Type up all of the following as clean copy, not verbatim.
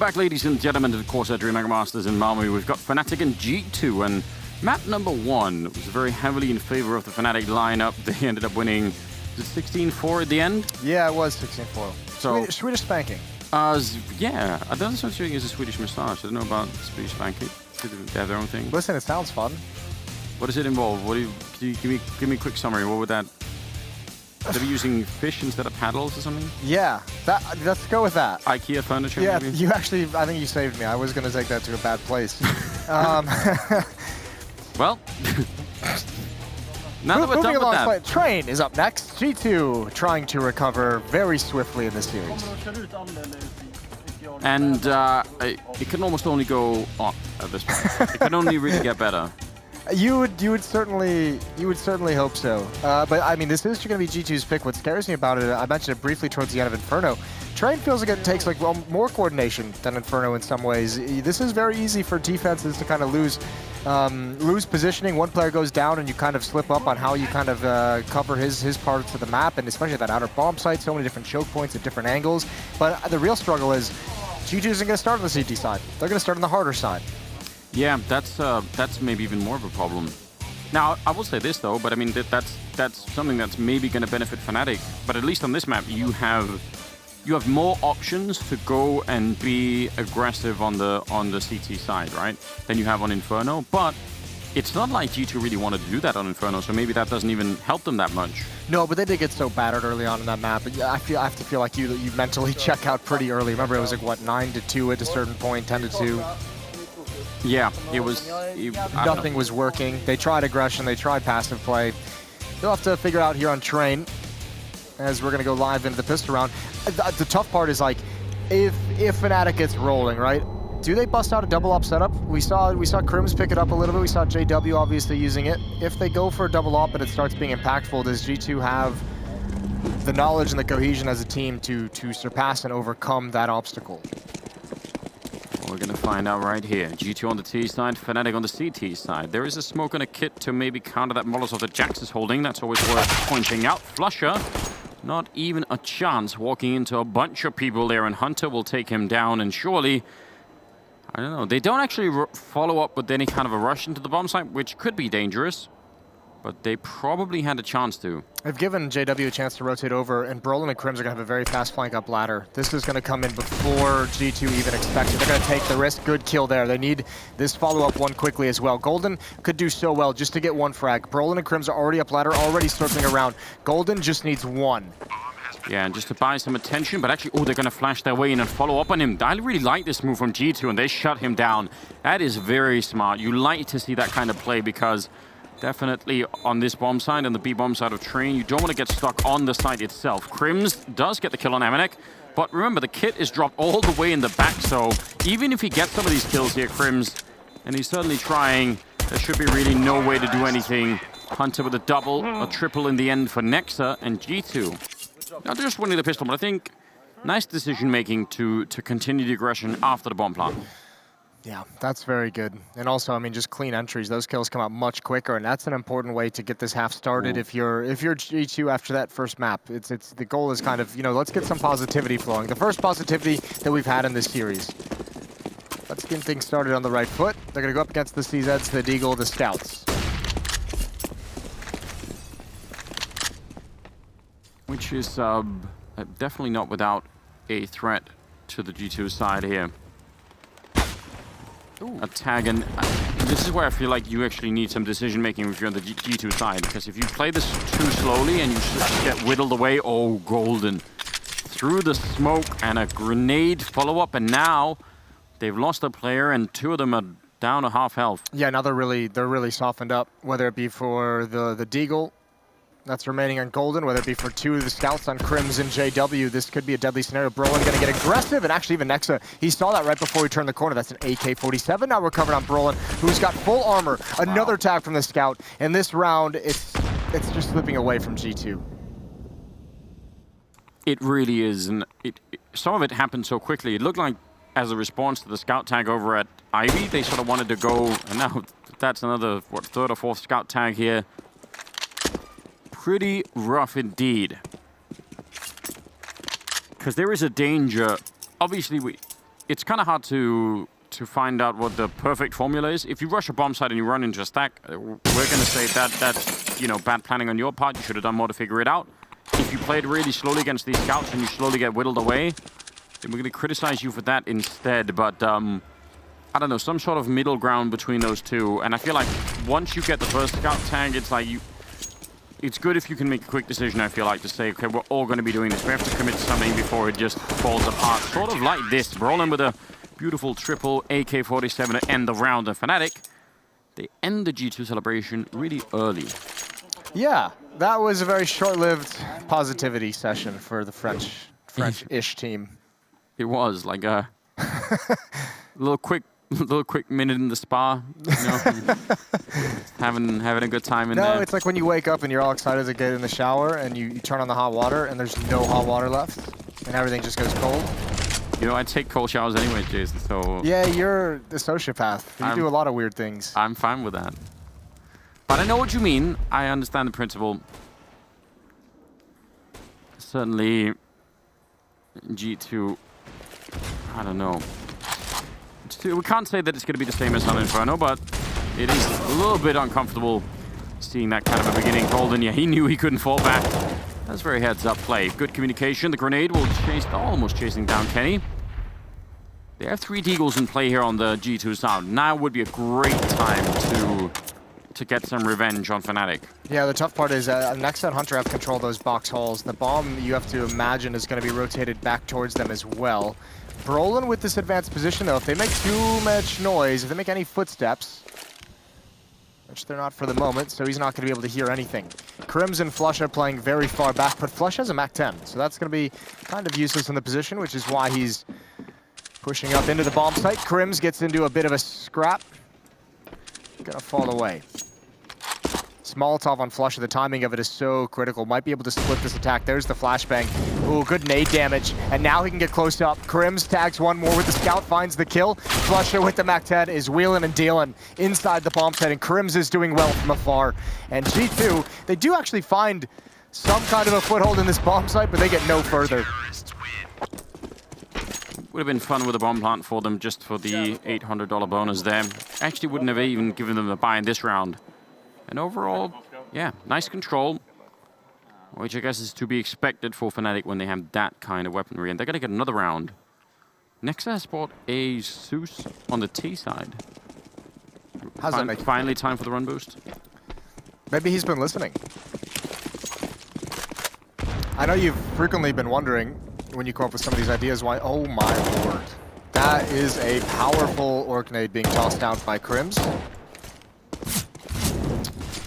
back, ladies and gentlemen, to the CORSAIR DreamHack Masters in Malmö. We've got Fnatic and G2, and map number 1 was very heavily in favor of the Fnatic lineup. They ended up winning 16-4 at the end. Yeah, it was 16-4. So Swedish spanking. Yeah, I don't know if it's a Swedish massage. I don't know about Swedish spanking. They have their own thing. Listen, it sounds fun. What does it involve? What do you give me a quick summary? What would that? Are they using fish instead of paddles or something? Yeah, let's go with that. IKEA furniture, yeah, maybe? You actually, I think you saved me. I was going to take that to a bad place. Well, now that we're done with that. Train is up next. G2 trying to recover very swiftly in this series. And it can almost only go up at this point. It can only really get better. You would certainly hope so. But I mean, this is going to be G2's pick. What scares me about it, I mentioned it briefly towards the end of Inferno. Train feels like it takes more coordination than Inferno in some ways. This is very easy for defenses to kind of lose positioning. One player goes down and you kind of slip up on how you kind of cover his part of the map, and especially that outer bomb site, so many different choke points at different angles. But the real struggle is G2 isn't going to start on the CT side. They're going to start on the harder side. Yeah, that's maybe even more of a problem. Now, I will say this though, but I mean that's something that's maybe going to benefit Fnatic. But at least on this map, you have more options to go and be aggressive on the CT side, right? Than you have on Inferno. But it's not like G2 really wanted to do that on Inferno, so maybe that doesn't even help them that much. No, but they did get so battered early on in that map. But I have to feel like you mentally check out pretty early. Remember, it was like what, 9-2 at a certain point, 10-2. Yeah, it was... Nothing was working. They tried aggression, they tried passive play. They'll have to figure out here on Train, as we're going to go live into the pistol round. The tough part is, like, if Fnatic gets rolling, right? Do they bust out a double op setup? We saw Crims pick it up a little bit. We saw JW obviously using it. If they go for a double op and it starts being impactful, does G2 have the knowledge and the cohesion as a team to surpass and overcome that obstacle? We're going to find out right here. G2 on the T side, Fnatic on the CT side. There is a smoke and a kit to maybe counter that Molotov that Jax is holding. That's always worth pointing out. Flusher, not even a chance, walking into a bunch of people there, and Hunter will take him down. And surely, I don't know, they don't actually follow up with any kind of a rush into the bomb site, which could be dangerous. But they probably had a chance to. They've given JW a chance to rotate over, and Brolin and Crims are going to have a very fast flank up ladder. This is going to come in before G2 even expects it. They're going to take the risk. Good kill there. They need this follow-up one quickly as well. Golden could do so well just to get one frag. Brolin and Crims are already up ladder, already circling around. Golden just needs one. Yeah, and just to buy some attention, but actually, oh, they're going to flash their way in and follow up on him. I really like this move from G2, and they shut him down. That is very smart. You like to see that kind of play, because definitely on this bomb side and the B bomb side of Train, you don't want to get stuck on the site itself. Crims does get the kill on Amanek, but remember, the kit is dropped all the way in the back, so even if he gets some of these kills here, Crims, and he's certainly trying, there should be really no way to do anything. Hunter with a double, a triple in the end for Nexa and G2. Not just winning the pistol, but I think nice decision-making to continue the aggression after the bomb plant. Yeah, that's very good. And also, I mean, just clean entries. Those kills come out much quicker, and that's an important way to get this half started. If you're G2 after that first map. It's the goal is kind of, you know, let's get some positivity flowing. The first positivity that we've had in this series. Let's get things started on the right foot. They're going to go up against the CZs, the Deagle, the Scouts. Which is definitely not without a threat to the G2 side here. A tag, and this is where I feel like you actually need some decision making if you're on the G2 side, because if you play this too slowly and you just get whittled away, oh, Golden through the smoke and a grenade follow-up, and now they've lost a player and two of them are down to half health. Yeah, now they're really softened up, whether it be for the Deagle that's remaining on Golden, whether it be for two of the Scouts on Crims and JW. This could be a deadly scenario. Brolin going to get aggressive, and actually even Nexa, he saw that right before he turned the corner. That's an AK-47 now recovered on Brolin, who's got full armor. Another tag from the Scout, and this round, it's just slipping away from G2. It really is, and some of it happened so quickly. It looked like, as a response to the Scout tag over at Ivy, they sort of wanted to go, and now that's another, what, third or fourth Scout tag here. Pretty rough indeed. Because there is a danger. Obviously, it's kind of hard to find out what the perfect formula is. If you rush a bomb site and you run into a stack, we're going to say that's, you know, bad planning on your part. You should have done more to figure it out. If you played really slowly against these scouts and you slowly get whittled away, then we're going to criticize you for that instead. But I don't know, some sort of middle ground between those two. And I feel like once you get the first scout tag, it's like it's good if you can make a quick decision, I feel like, to say, okay, we're all going to be doing this. We have to commit to something before it just falls apart. Sort of like this. Brolin with a beautiful triple AK-47 to end the round. And Fnatic, they end the G2 celebration really early. Yeah, that was a very short-lived positivity session for the French-ish team. It was like a little quick minute in the spa, you know, having a good time in there. No, it's like when you wake up and you're all excited to get in the shower and you turn on the hot water and there's no hot water left and everything just goes cold. You know, I take cold showers anyway, Jason, so... Yeah, you're the sociopath. You do a lot of weird things. I'm fine with that. But I know what you mean. I understand the principle. Certainly, G2, I don't know. We can't say that it's going to be the same as on Inferno, but it is a little bit uncomfortable seeing that kind of a beginning. Golden, yeah, he knew he couldn't fall back. That's very heads-up play. Good communication. The grenade will chase, almost chasing down Kenny. They have 3 Deagles in play here on the G2 side. Now would be a great time to get some revenge on Fnatic. Yeah, the tough part is Nexa and Hunter have controlled those box holes. The bomb, you have to imagine, is going to be rotated back towards them as well. Brolin with this advanced position, though, if they make too much noise, if they make any footsteps, which they're not for the moment, so he's not going to be able to hear anything. Crims and Flush are playing very far back, but Flush has a MAC-10, so that's going to be kind of useless in the position, which is why he's pushing up into the bomb site. Crims gets into a bit of a scrap. Gonna fall away. Molotov on Flush, the timing of it is so critical. Might be able to split this attack. There's the flashbang. Ooh, good nade damage. And now he can get close up. Crims tags one more with the scout, finds the kill. Flusher with the MAC-10 is wheeling and dealing inside the bomb site, and Crims is doing well from afar. And G2, they do actually find some kind of a foothold in this bomb site, but they get no further. Would have been fun with a bomb plant for them just for the $800 bonus there. Actually wouldn't have even given them the buy in this round. And overall, yeah, nice control, which I guess is to be expected for Fnatic when they have that kind of weaponry. And they're going to get another round. Next has bought a Zeus on the T side. How's that make you finally time for the run boost? Maybe he's been listening. I know you've frequently been wondering when you come up with some of these ideas why, oh my lord. That is a powerful orc nade being tossed down by Crims.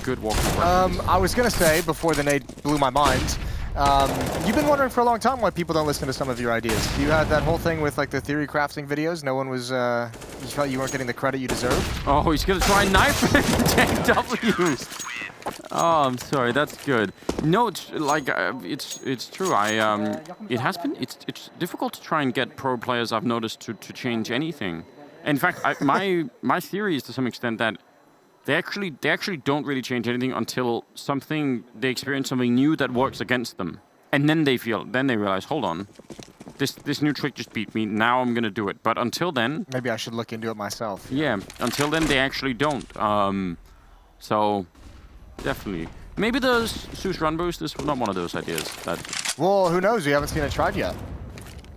Good walk. I was going to say, before the nade blew my mind, you've been wondering for a long time why people don't listen to some of your ideas. You had that whole thing with like the theory crafting videos. No one was, you felt you weren't getting the credit you deserved. Oh, he's going to try and knife him and take W. Oh, I'm sorry. That's good. No, it's like it's true. It has been. It's difficult to try and get pro players, I've noticed, to change anything. In fact, my theory is to some extent that they actually don't really change anything until they experience something new that works against them, and then they realize, hold on, this new trick just beat me. Now I'm gonna do it. But until then, maybe I should look into it myself. Yeah, until then they actually don't. So definitely, maybe the Zeus run boost is not one of those ideas. Well, who knows? We haven't seen it tried yet.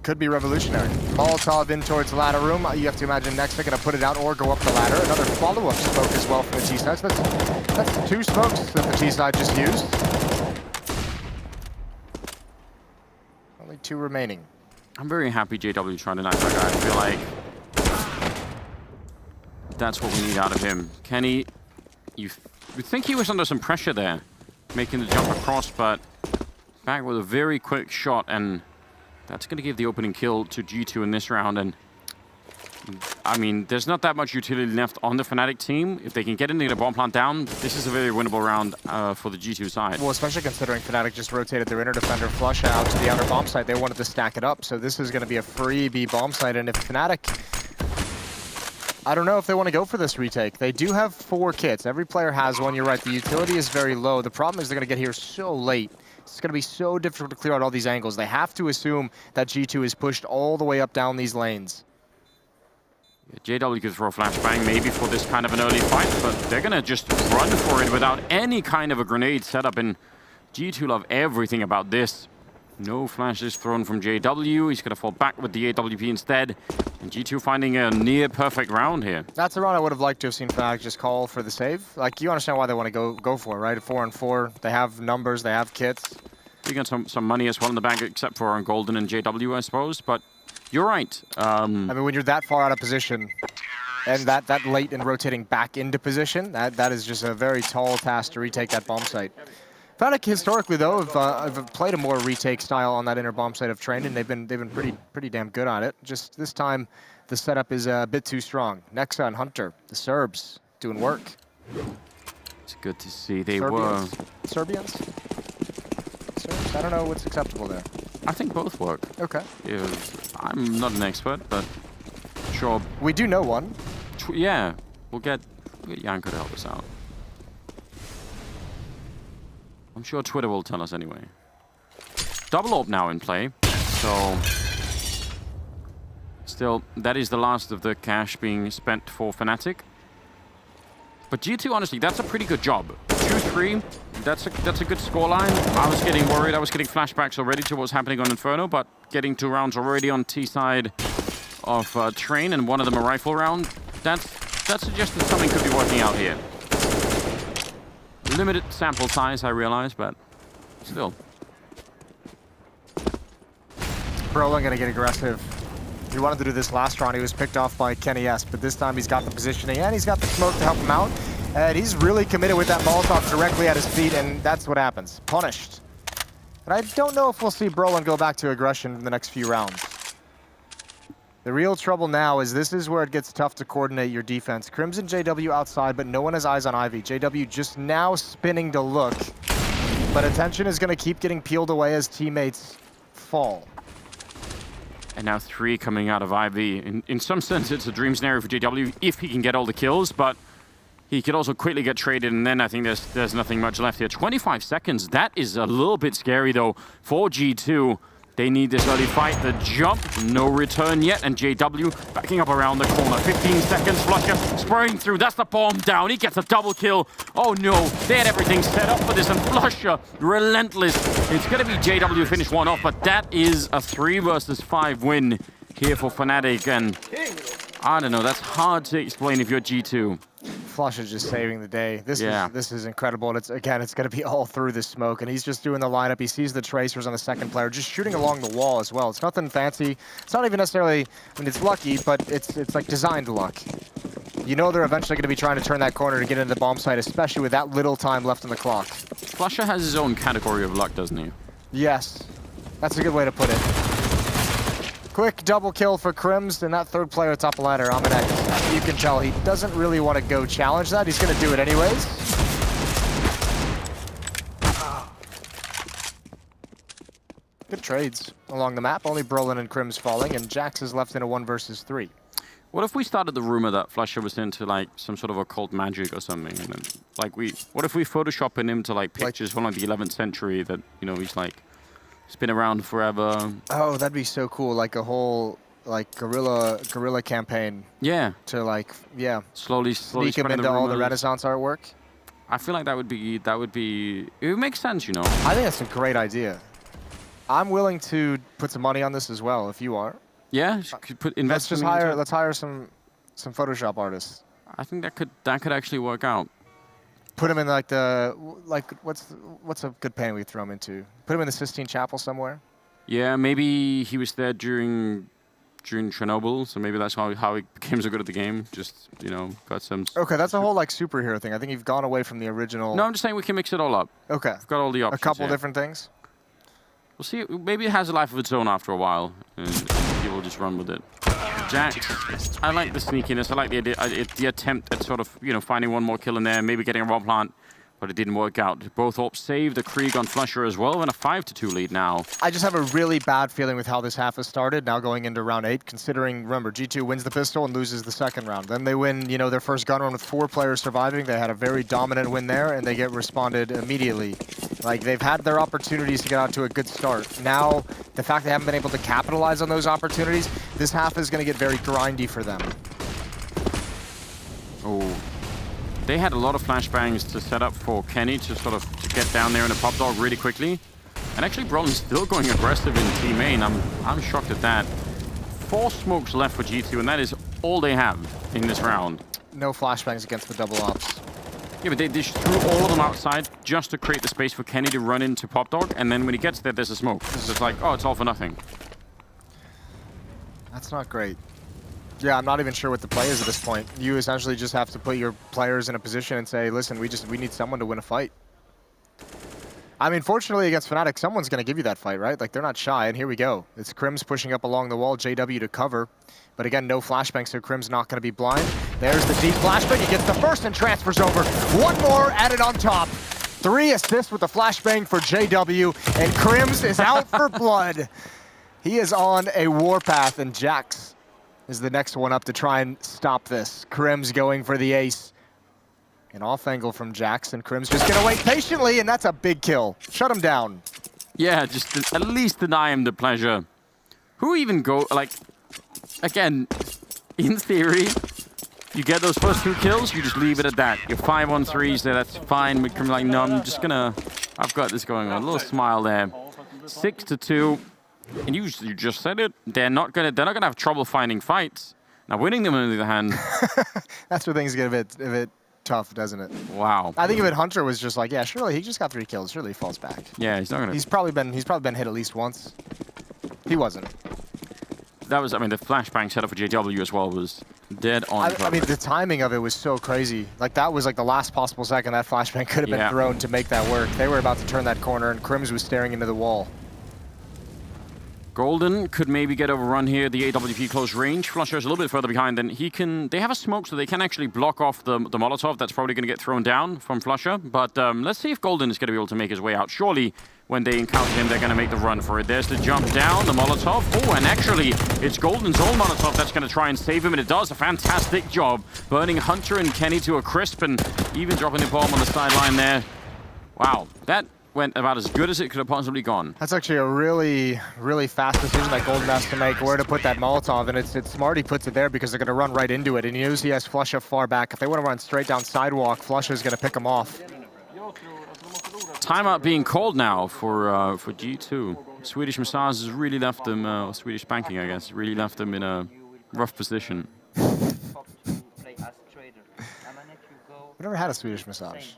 Could be revolutionary. Molotov in towards the ladder room. You have to imagine next they're going to put it out or go up the ladder. Another follow-up smoke as well from the T side. So that's 2 smokes that the T side just used. Only 2 remaining. I'm very happy JW trying to knife that guy. I feel like that's what we need out of him. Kenny, you think he was under some pressure there, making the jump across, but back with a very quick shot, and that's going to give the opening kill to G2 in this round. And I mean, there's not that much utility left on the Fnatic team. If they can get into the bomb plant down, this is a very winnable round for the G2 side. Well, especially considering Fnatic just rotated their inner defender Flush out to the outer bomb site. They wanted to stack it up, so this is going to be a free B bomb site. And if Fnatic, I don't know if they want to go for this retake. They do have 4 kits. Every player has one. You're right. The utility is very low. The problem is they're going to get here so late. It's going to be so difficult to clear out all these angles. They have to assume that G2 is pushed all the way up down these lanes. JW could throw a flashbang maybe for this kind of an early fight, but they're gonna just run for it without any kind of a grenade setup, and G2 love everything about this. No flashes thrown from JW. He's gonna fall back with the AWP instead, and G2 finding a near perfect round here. That's a round I would have liked to have seen Fnatic just call for the save. Like, you understand why they want to go for it, right? 4-on-4, they have numbers, they have kits. You got some money as well in the bank, except for on Golden and JW, I suppose, but you're right. I mean, when you're that far out of position, and that late in rotating back into position, that is just a very tall task to retake that bomb site. Fnatic historically, though, have played a more retake style on that inner bomb site of trained, and they've been pretty damn good at it. Just this time, the setup is a bit too strong. Nexa and Hunter, the Serbs, doing work. It's good to see. They Serbians? were... Serbians? Serbs? I don't know what's acceptable there. I think both work. Okay. Yeah, I'm not an expert, but sure. We do know one. Yeah, we'll get Janko to help us out. I'm sure Twitter will tell us anyway. Double AWP now in play, so still, that is the last of the cash being spent for Fnatic. But G2, honestly, that's a pretty good job. 2-3, that's a good scoreline. I was getting worried. I was getting flashbacks already to what's happening on Inferno, but getting 2 rounds already on T side of Train, and one of them a rifle round, that suggests that something could be working out here. Limited sample size, I realize, but still. Brolin gonna get aggressive. He wanted to do this last round. He was picked off by Kenny S, but this time he's got the positioning and he's got the smoke to help him out. And he's really committed with that Molotov directly at his feet, and that's what happens. Punished. And I don't know if we'll see Brolin go back to aggression in the next few rounds. The real trouble now is this is where it gets tough to coordinate your defense. Crimson JW outside, but no one has eyes on Ivy. JW just now spinning to look, but attention is going to keep getting peeled away as teammates fall. And now 3 coming out of Ivy. In some sense, it's a dream scenario for JW if he can get all the kills, but he could also quickly get traded, and then I think there's nothing much left here. 25 seconds, that is a little bit scary though for G2. They need this early fight. The jump, no return yet, and JW backing up around the corner. 15 seconds, Flusher spraying through. That's the bomb down. He gets a double kill. Oh no, they had everything set up for this, and Flusher, relentless. It's going to be JW finish one off, but that is a 3 versus 5 win here for Fnatic, and I don't know, that's hard to explain if you're G2. Flush is just saving the day. This is incredible, and it's going to be all through the smoke, and he's just doing the lineup. He sees the tracers on the second player, just shooting along the wall as well. It's nothing fancy. It's not even necessarily, I mean, it's lucky, but it's like designed luck. You know they're eventually going to be trying to turn that corner to get into the bomb site, especially with that little time left on the clock. Flusher has his own category of luck, doesn't he? Yes, that's a good way to put it. Quick double kill for Crims, and that third player top ladder, Amanek. You can tell he doesn't really want to go challenge that. He's going to do it anyways. Good trades along the map. Only Brolin and Crims falling, and Jax is left in a 1 versus 3. What if we started the rumor that Flusher was into like some sort of occult magic or something, and then, like what if we photoshopping him to like pictures from like the 11th century that, you know, he's been around forever. Oh, that'd be so cool! Like a whole guerrilla campaign. Yeah. To slowly sneak him into all the Renaissance artwork. I feel like that would be. It would make sense, you know. I think that's a great idea. I'm willing to put some money on this as well, if you are. Yeah. Let's hire some Photoshop artists. I think that could actually work out. Put him in what's a good painting we throw him into? Put him in the Sistine Chapel somewhere. Yeah, maybe he was there during Chernobyl, so maybe that's how he became so good at the game. Just, you know, got some. Okay, that's a whole like superhero thing. I think you've gone away from the original. No, I'm just saying we can mix it all up. Okay, we've got all the options. A couple different things. We'll see. Maybe it has a life of its own after a while, and people just run with it. Jax, I like the sneakiness. I like the idea, the attempt at sort of, you know, finding one more kill in there, maybe getting a raw plant, but it didn't work out. Both AWPs saved the Krieg on Flusher as well, and a 5-2 lead now. I just have a really bad feeling with how this half has started, now going into round 8, considering, remember, G2 wins the pistol and loses the second round. Then they win, you know, their first gun run with 4 players surviving. They had a very dominant win there, and they get responded immediately. Like, they've had their opportunities to get out to a good start. Now, the fact they haven't been able to capitalize on those opportunities, this half is going to get very grindy for them. Oh, they had a lot of flashbangs to set up for Kenny to sort of get down there in a pop dog really quickly. And actually, Brollin's still going aggressive in Team main. I'm shocked at that. 4 smokes left for G2, and that is all they have in this round. No flashbangs against the double ops. Yeah, but they just threw all of them outside just to create the space for Kenny to run into pop dog, and then when he gets there, there's a smoke. It's just like, oh, it's all for nothing. That's not great. Yeah, I'm not even sure what the play is at this point. You essentially just have to put your players in a position and say, listen, we need someone to win a fight. I mean, fortunately against Fnatic, someone's going to give you that fight, right? Like, they're not shy, and here we go. It's Crims pushing up along the wall, JW to cover. But again, no flashbang, so Crims not going to be blind. There's the deep flashbang. He gets the first and transfers over. One more added on top. 3 assists with the flashbang for JW, and Crims is out for blood. He is on a warpath, and Jax is the next one up to try and stop this. Crims going for the ace. An off angle from Jax, and Crims just gonna wait patiently, and that's a big kill. Shut him down. Yeah, just at least deny him the pleasure. Who even go, like, again, in theory, you get those first 2 kills, you just leave it at that. You're 5 on 3s there, that's fine. But like, no, I'm just gonna, I've got this going on. A little smile there. 6-2. And you just said it. They're not gonna have trouble finding fights. Now winning them on the other hand. That's where things get a bit tough, doesn't it? Wow. I think if Hunter was just like, yeah, surely he just got 3 kills. Surely he falls back. Yeah, he's not gonna. He's probably been hit at least once. He wasn't. That was, I mean, the flashbang setup for JW as well was dead on. I mean, the timing of it was so crazy. Like, that was like the last possible second that flashbang could have been thrown to make that work. They were about to turn that corner, and Crims was staring into the wall. Golden could maybe get overrun here. The AWP close range. Flusher is a little bit further behind than he can. They have a smoke, so they can actually block off the Molotov. That's probably going to get thrown down from Flusher. But let's see if Golden is going to be able to make his way out. Surely, when they encounter him, they're going to make the run for it. There's the jump down, the Molotov. Oh, and actually, it's Golden's own Molotov that's going to try and save him, and it does a fantastic job. Burning Hunter and Kenny to a crisp, and even dropping the bomb on the sideline there. Wow, that went about as good as it could have possibly gone. That's actually a really, really fast decision that Golden has to make, where to put that Molotov, and it's smart he puts it there because they're going to run right into it, and he knows he has Flusha far back. If they want to run straight down sidewalk, Flusha's going to pick him off. Timeout being called now for G2. Swedish Massage has really left them, or Swedish Banking, I guess, really left them in a rough position. We've never had a Swedish Massage.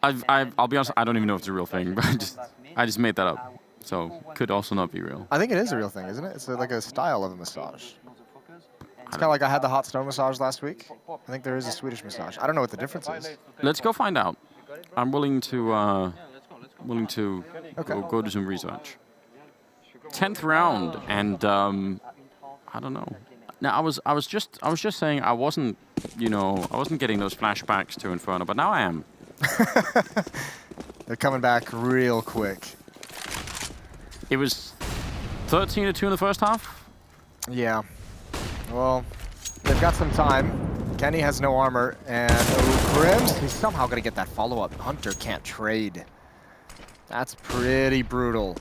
I'll be honest, I don't even know if it's a real thing, but I just made that up. So, could also not be real. I think it is a real thing, isn't it? It's like a style of a massage. It's kind of like I had the hot stone massage last week. I think there is a Swedish massage. I don't know what the difference is. Let's go find out. I'm willing to go do some research. 10th round, and I don't know. Now I was just saying I wasn't getting those flashbacks to Inferno, but now I am. They're coming back real quick. It was 13-2 in the first half? Yeah. Well, they've got some time. Kenny has no armor, and Grims, he's somehow going to get that follow-up. Hunter can't trade. That's pretty brutal.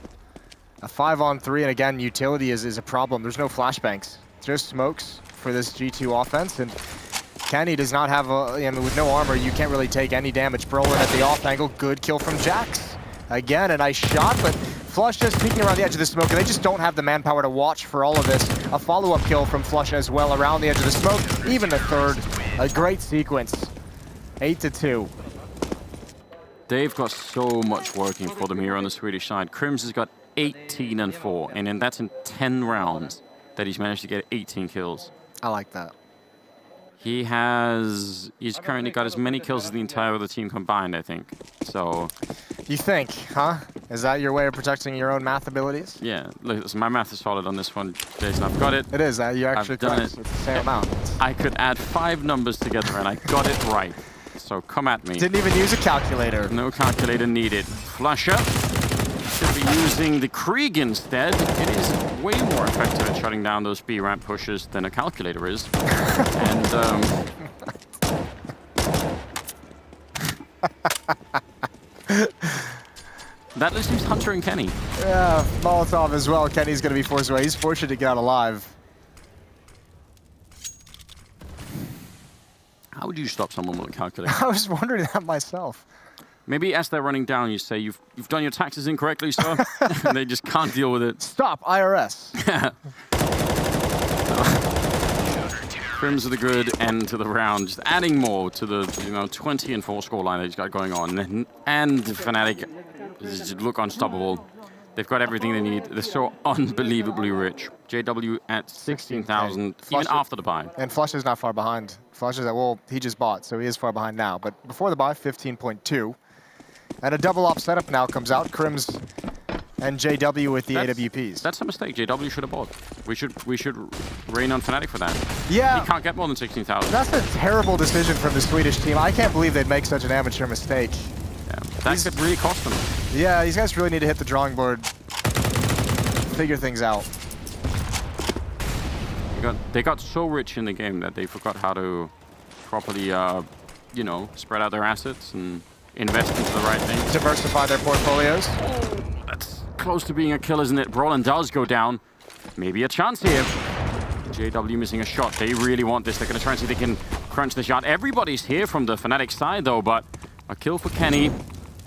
A 5-on-3, and again, utility is a problem. There's no flashbangs. Just smokes for this G2 offense, and Kenny does not have with no armor, you can't really take any damage. Brolin at the off angle, good kill from Jax. Again, a nice shot, but Flush just peeking around the edge of the smoke, and they just don't have the manpower to watch for all of this. A follow-up kill from Flush as well around the edge of the smoke, even a third. A great sequence. 8-2. They've got so much working for them here on the Swedish side. Crims has got 18-4, and then that's in 10 rounds that he's managed to get 18 kills. I like that. He's currently got as many kills as the entire other team combined, I think. So. You think, huh? Is that your way of protecting your own math abilities? Yeah, look, listen, my math is solid on this one, Jason. I've got it. It is. You actually done it. It's the same amount. I could add 5 numbers together, and I got it right. So come at me. Didn't even use a calculator. No calculator needed. Flusher should be using the Krieg instead. It is way more effective at shutting down those B ramp pushes than a calculator is. And that just leaves Hunter and Kenny. Yeah, Molotov as well. Kenny's going to be forced away. He's fortunate to get out alive. How would you stop someone with a calculator? I was wondering that myself. Maybe as they're running down, you say, you've done your taxes incorrectly, sir. And they just can't deal with it. Stop, IRS. Crims with a good end to the round, just adding more to the 20-4 scoreline they've got going on. And Fnatic just look unstoppable. They've got everything they need. They're so unbelievably rich. JW at 16,000, even after the buy. And Flush is not far behind. Flush is well, he just bought, so he is far behind now. But before the buy, 15.2. And a double op setup now comes out. Crims and JW with the AWPs. That's a mistake. JW should have bought. We should rain on Fnatic for that. Yeah. He can't get more than 16,000. That's a terrible decision from the Swedish team. I can't believe they'd make such an amateur mistake. Yeah, that could really cost them. Yeah, these guys really need to hit the drawing board, figure things out. They got so rich in the game that they forgot how to properly, spread out their assets and invest into the right things. Diversify their portfolios. Oh, that's close to being a kill, isn't it? Brolin does go down. Maybe a chance here. JW missing a shot. They really want this. They're going to try and see if they can crunch the shot. Everybody's here from the Fnatic side, though, but a kill for Kenny.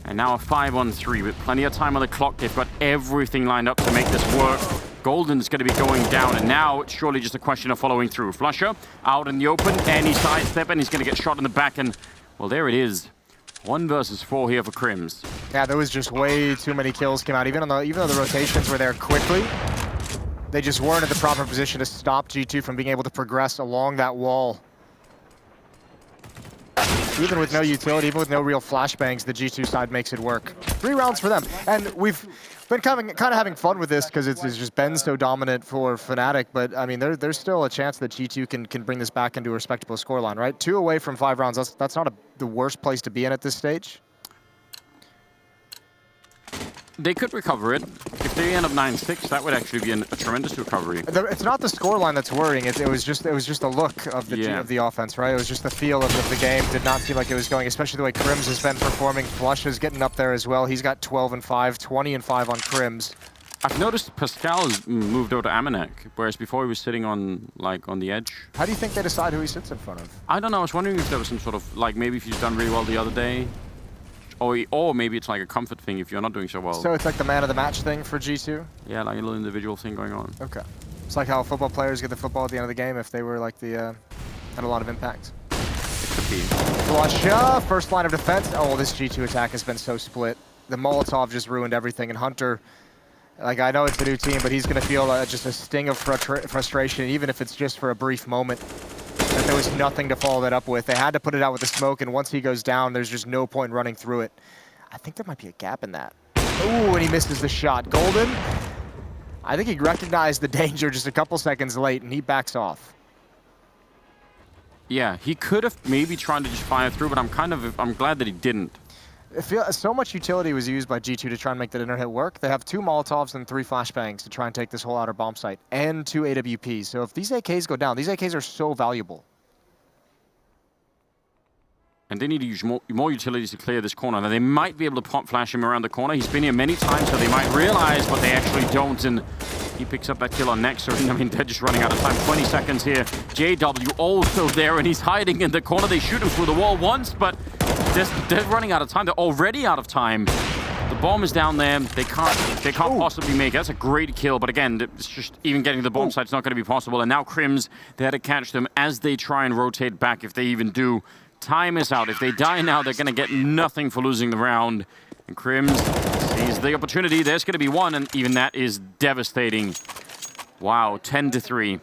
And now a 5-on-3 with plenty of time on the clock. They've got everything lined up to make this work. Golden's going to be going down, and now it's surely just a question of following through. Flusher out in the open, and he sidestep, and he's going to get shot in the back, and, well, there it is. 1 versus 4 here for Crims. Yeah, there was just way too many kills came out. Even though the rotations were there quickly, they just weren't in the proper position to stop G2 from being able to progress along that wall. Even with no utility, even with no real flashbangs, the G2 side makes it work. 3 rounds for them. And we've been kind of having fun with this because it's just been so dominant for Fnatic. But, I mean, there's still a chance that G2 can bring this back into a respectable scoreline, right? 2 away from 5 rounds. That's not the worst place to be in at this stage. They could recover it. If they end up 9-6, that would actually be a tremendous recovery. It's not the scoreline that's worrying. It was just the look of the offense, right? It was just the feel of the game. Did not seem like it was going, especially the way Crims has been performing. Flush is getting up there as well. He's got 12-5, 20-5 on Crims. I've noticed Pascal has moved over to Amanek, whereas before he was sitting on the edge. How do you think they decide who he sits in front of? I don't know. I was wondering if there was some sort of, maybe if he's done really well the other day. Or maybe it's like a comfort thing if you're not doing so well. So it's like the man of the match thing for G2? Yeah, like a little individual thing going on. Okay. It's like how football players get the football at the end of the game if they were like had a lot of impact. It could be. Flush, first line of defense. Oh, this G2 attack has been so split. The Molotov just ruined everything, and Hunter, like, I know it's a new team, but he's going to feel just a sting of frustration, even if it's just for a brief moment. That there was nothing to follow that up with. They had to put it out with the smoke, and once he goes down, there's just no point running through it. I think there might be a gap in that. Ooh, and he misses the shot. Golden, I think he recognized the danger just a couple seconds late, and he backs off. Yeah, he could have maybe tried to just fire through, but I'm glad that he didn't. So much utility was used by G2 to try and make that inner hit work. They have 2 Molotovs and 3 flashbangs to try and take this whole outer bomb site, and 2 AWPs. So if these AKs go down, these AKs are so valuable. And they need to use more utilities to clear this corner. Now, they might be able to pop flash him around the corner. He's been here many times, so they might realize, but they actually don't. And he picks up that kill on Nexer. I mean, they're just running out of time. 20 seconds here. JW also there, and he's hiding in the corner. They shoot him through the wall once, but they're running out of time. They're already out of time. The bomb is down there. They can't possibly make it. That's a great kill, but again, it's just even getting the bomb site's not going to be possible. And now Crims, they had to catch them as they try and rotate back, if they even do. Time is out. If they die now, they're going to get nothing for losing the round. And Crims sees the opportunity. There's going to be one, and even that is devastating. Wow, 10-3.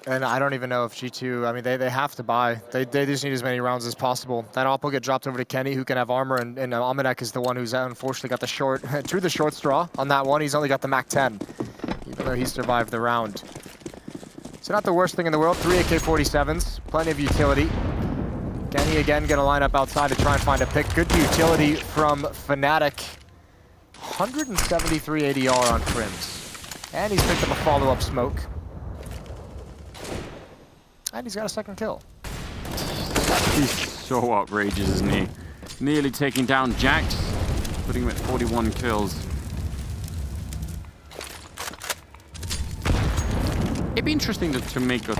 And I don't even know if G2, I mean, they have to buy. They just need as many rounds as possible. That op will get dropped over to Kenny, who can have armor, and Amanek is the one who's unfortunately got the drew the short straw on that one. He's only got the Mac 10, even though he survived the round. So not the worst thing in the world. 3 AK-47s, plenty of utility. Kenny again gonna line up outside to try and find a pick. Good utility from Fnatic. 173 ADR on Crims. And he's picked up a follow-up smoke. And he's got a second kill. He's so outrageous, isn't he? Nearly taking down Jax, putting him at 41 kills. It'd be interesting to make a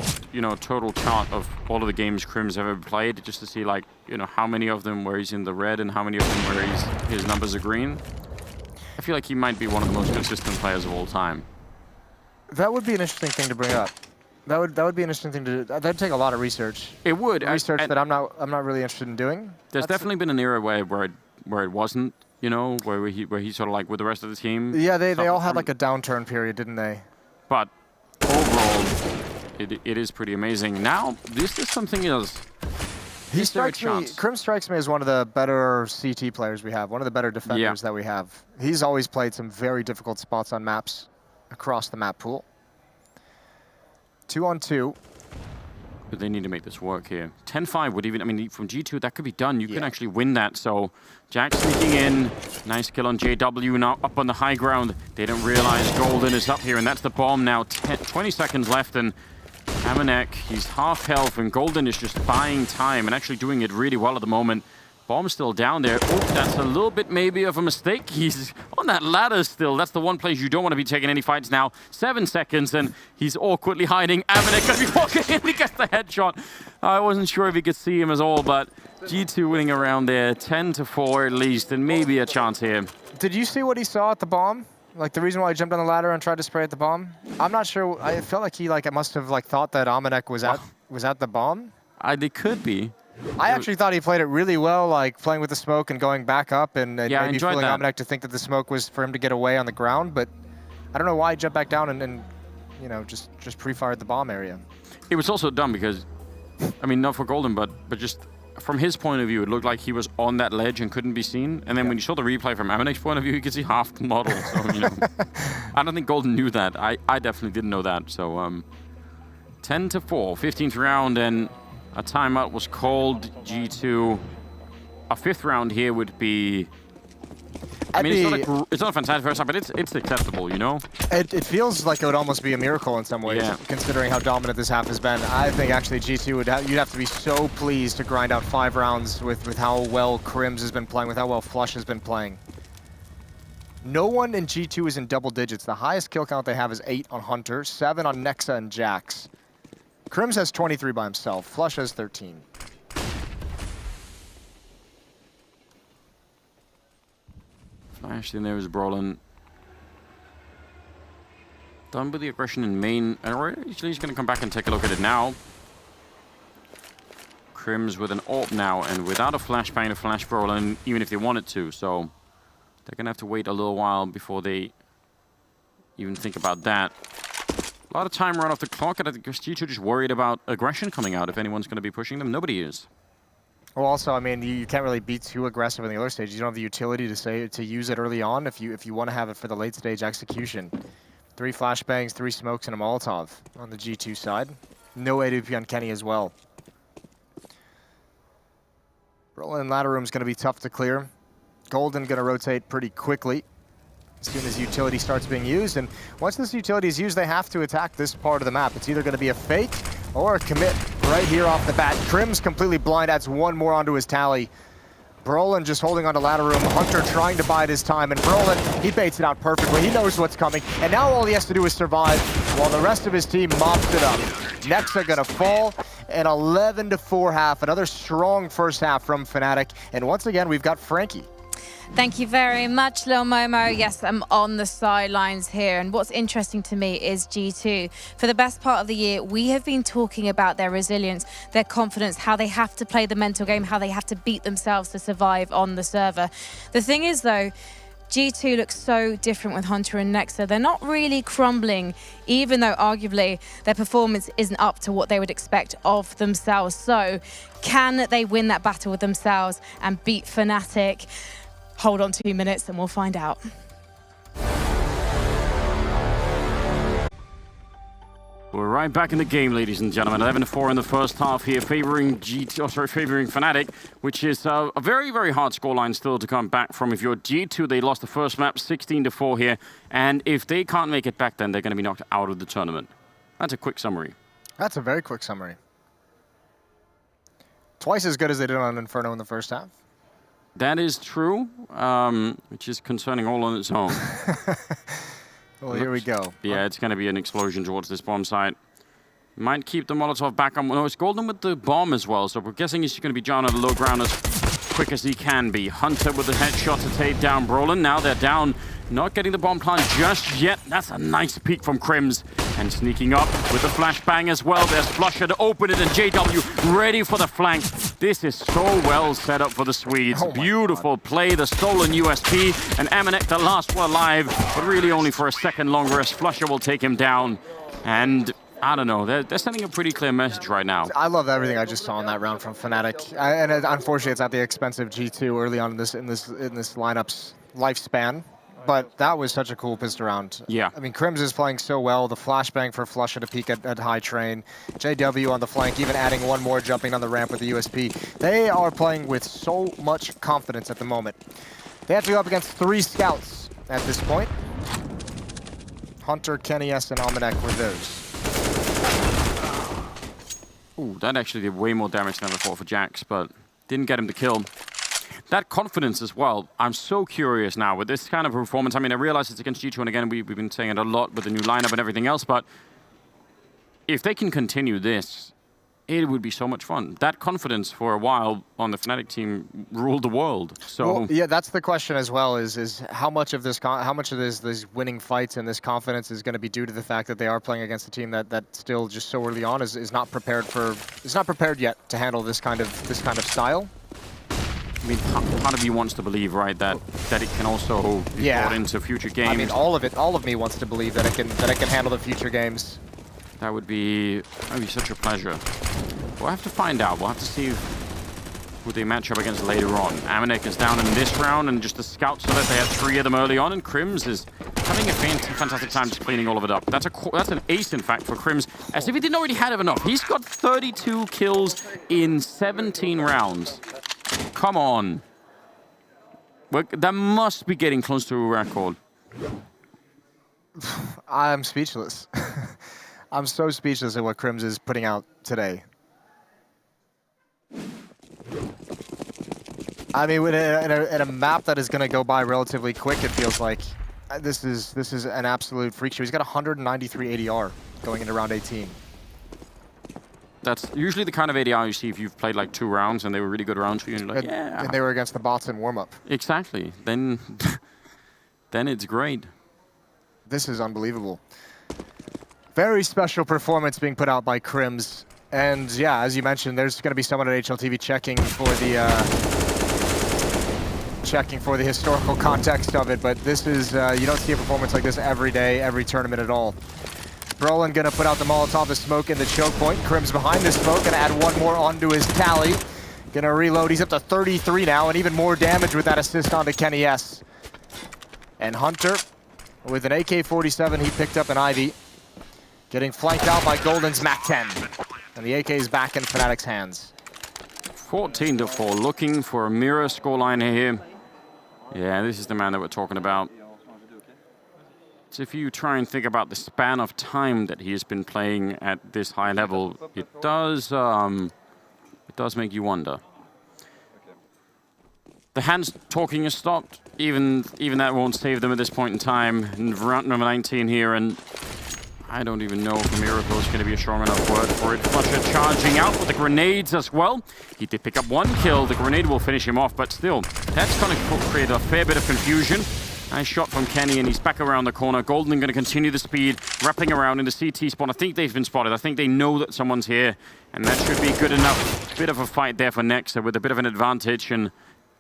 total chart of all of the games Crim's ever played, just to see like how many of them where he's in the red and how many of them where his numbers are green. I feel like he might be one of the most consistent players of all time. That would be an interesting thing to bring up. That would be an interesting thing to do. That'd take a lot of research. It would research that I'm not really interested in doing. There's definitely been an era where it wasn't, where he sort of like with the rest of the team. Yeah, they all had like a downturn period, didn't they? But overall, it is pretty amazing. Now, this is something else. Crim strikes me as one of the better CT players we have, one of the better defenders that we have. He's always played some very difficult spots on maps across the map pool. 2-on-2. But they need to make this work here. 10-5 would even, I mean, from G2, that could be done. You can actually win that. So Jack sneaking in. Nice kill on JW now up on the high ground. They don't realize Golden is up here, and that's the bomb now. 20 seconds left, and Amanek, he's half health, and Golden is just buying time and actually doing it really well at the moment. Bomb's still down there. Oh, that's a little bit maybe of a mistake. He's on that ladder still. That's the one place you don't want to be taking any fights now. 7 seconds, and he's awkwardly hiding. Amanek gonna be walking in. He gets the headshot. I wasn't sure if he could see him at all, but G2 winning around there. 10-4 at least, and maybe a chance here. Did you see what he saw at the bomb? Like the reason why he jumped on the ladder and tried to spray at the bomb? I'm not sure. I felt like he must have thought that Amanek was at the bomb. They could be. I actually thought he played it really well, like playing with the smoke and going back up and maybe fooling Amanek to think that the smoke was for him to get away on the ground, but I don't know why he jumped back down and just pre-fired the bomb area. It was also dumb because, I mean, not for Golden, but just from his point of view, it looked like he was on that ledge and couldn't be seen. And then when you saw the replay from Amanek's point of view, you could see half the model. So, I don't think Golden knew that. I definitely didn't know that. So 10-4, 15th round, and a timeout was called. G2. A 5th round here would be... I mean, it's not a fantastic first time, but it's acceptable, It feels like it would almost be a miracle in some ways, considering how dominant this half has been. I think actually G2 you'd have to be so pleased to grind out 5 rounds with how well Crims has been playing, with how well Flush has been playing. No one in G2 is in double digits. The highest kill count they have is 8 on Hunter, 7 on Nexa and Jax. Crims has 23 by himself. Flush has 13. Flashed in there is Brolin. Done with the aggression in main. Actually, he's going to come back and take a look at it now. Crims with an AWP now, and without a flashbang to flash Brolin, even if they wanted to. So they're going to have to wait a little while before they even think about that. A lot of time run off the clock, and I think G2 just worried about aggression coming out. If anyone's going to be pushing them, nobody is. Well, also, I mean, you can't really be too aggressive in the early stage. You don't have the utility to use it early on if you want to have it for the late stage execution. 3 flashbangs, 3 smokes, and a Molotov on the G2 side. No AWP on Kenny as well. Rolling ladder room is going to be tough to clear. Golden going to rotate pretty quickly as soon as utility starts being used. And once this utility is used, they have to attack this part of the map. It's either going to be a fake or a commit right here off the bat. Crim's completely blind, adds 1 more onto his tally. Brolin just holding onto ladder room. Hunter trying to bide his time, and Brolin, he baits it out perfectly. He knows what's coming, and now all he has to do is survive while the rest of his team mops it up. Nexa gonna fall, and 11-4 half. Another strong first half from Fnatic, and once again, we've got Frankie. Thank you very much, Lil Momo. Yes, I'm on the sidelines here. And what's interesting to me is G2. For the best part of the year, we have been talking about their resilience, their confidence, how they have to play the mental game, how they have to beat themselves to survive on the server. The thing is, though, G2 looks so different with Hunter and Nexa. They're not really crumbling, even though arguably their performance isn't up to what they would expect of themselves. So can they win that battle with themselves and beat Fnatic? Hold on 2 minutes and we'll find out. We're right back in the game, ladies and gentlemen. 11-4 in the first half here, favoring Fnatic, which is a very, very hard scoreline still to come back from. If you're G2, they lost the first map, 16-4 here, and if they can't make it back, then they're going to be knocked out of the tournament. That's a quick summary. That's a very quick summary. Twice as good as they did on Inferno in the first half. That is true, which is concerning all on its own. Well, here we go. Yeah, it's going to be an explosion towards this bomb site. Might keep the Molotov back on. No, it's Golden with the bomb as well, so we're guessing he's going to be down on the low ground as quick as he can be. Hunter with the headshot to take down Brolin. Now they're down, not getting the bomb plant just yet. That's a nice peek from Crims. And sneaking up with the flashbang as well. There's Flusher to open it, and JW ready for the flank. This is so well set up for the Swedes. Beautiful play, the stolen USP, and Amanek the last one alive, but really only for a second longer as Flusher will take him down. And I don't know, they're sending a pretty clear message right now. I love everything I just saw in that round from Fnatic. Unfortunately, it's at the expense of G2 early on in this lineup's lifespan. But that was such a cool pissed round. Yeah. I mean, Crims is playing so well. The flashbang for Flusher to peek at high train. JW on the flank, even adding one more, jumping on the ramp with the USP. They are playing with so much confidence at the moment. They have to go up against 3 scouts at this point. Hunter, Kenny S, and Almanac were those. Ooh, that actually did way more damage than I thought for Jax, but didn't get him to kill. That confidence as well, I'm so curious now with this kind of performance. I mean, I realize it's against G2, and again, we've been saying it a lot with the new lineup and everything else, but if they can continue this, it would be so much fun. That confidence for a while on the Fnatic team ruled the world. So well, yeah, that's the question as well. Is how much of this, these winning fights and this confidence is going to be due to the fact that they are playing against a team that still just so early on is not prepared yet to handle this kind of style. I mean, part of you wants to believe, right, that it can also be brought into future games. I mean, all of me wants to believe that it can handle the future games. That would be such a pleasure. We'll have to find out. We'll have to see who they match up against later on. Amanek is down in this round, and just the scouts so that they have 3 of them early on, and Crims is having a fantastic time just cleaning all of it up. That's an ace, in fact, for Crims, as if he didn't already have enough. He's got 32 kills in 17 rounds. Come on. That must be getting close to a record. I'm speechless. I'm so speechless at what Crims is putting out today. I mean, in a map that is going to go by relatively quick, it feels like this is an absolute freak show. He's got 193 ADR going into round 18. That's usually the kind of ADR you see if you've played like 2 rounds and they were really good rounds for you. And you're like, yeah. And they were against the bots in warm-up. Exactly. Then it's great. This is unbelievable. Very special performance being put out by Crims. And yeah, as you mentioned, there's going to be someone at HLTV checking for the historical context of it. But this is, you don't see a performance like this every day, every tournament at all. Brolin gonna put out the Molotov, the smoke, and the choke point. Crims behind the smoke, gonna add one more onto his tally. Gonna reload, he's up to 33 now, and even more damage with that assist onto Kenny S. And Hunter, with an AK-47, he picked up an Ivy. Getting flanked out by Golden's MAC-10. And the AK is back in Fnatic's hands. 14-4, looking for a mirror scoreline here. Yeah, this is the man that we're talking about. So if you try and think about the span of time that he has been playing at this high level, it does make you wonder. The hands talking has stopped. Even that won't save them at this point in time. In round number 19 here, and I don't even know if a miracle is going to be a strong enough word for it. Flusher charging out with the grenades as well. He did pick up 1 kill. The grenade will finish him off, but still, that's going to create a fair bit of confusion. Nice shot from Kenny, and he's back around the corner. Golden going to continue the speed, wrapping around in the CT spawn. I think they've been spotted. I think they know that someone's here, and that should be good enough. Bit of a fight there for Nexa with a bit of an advantage, and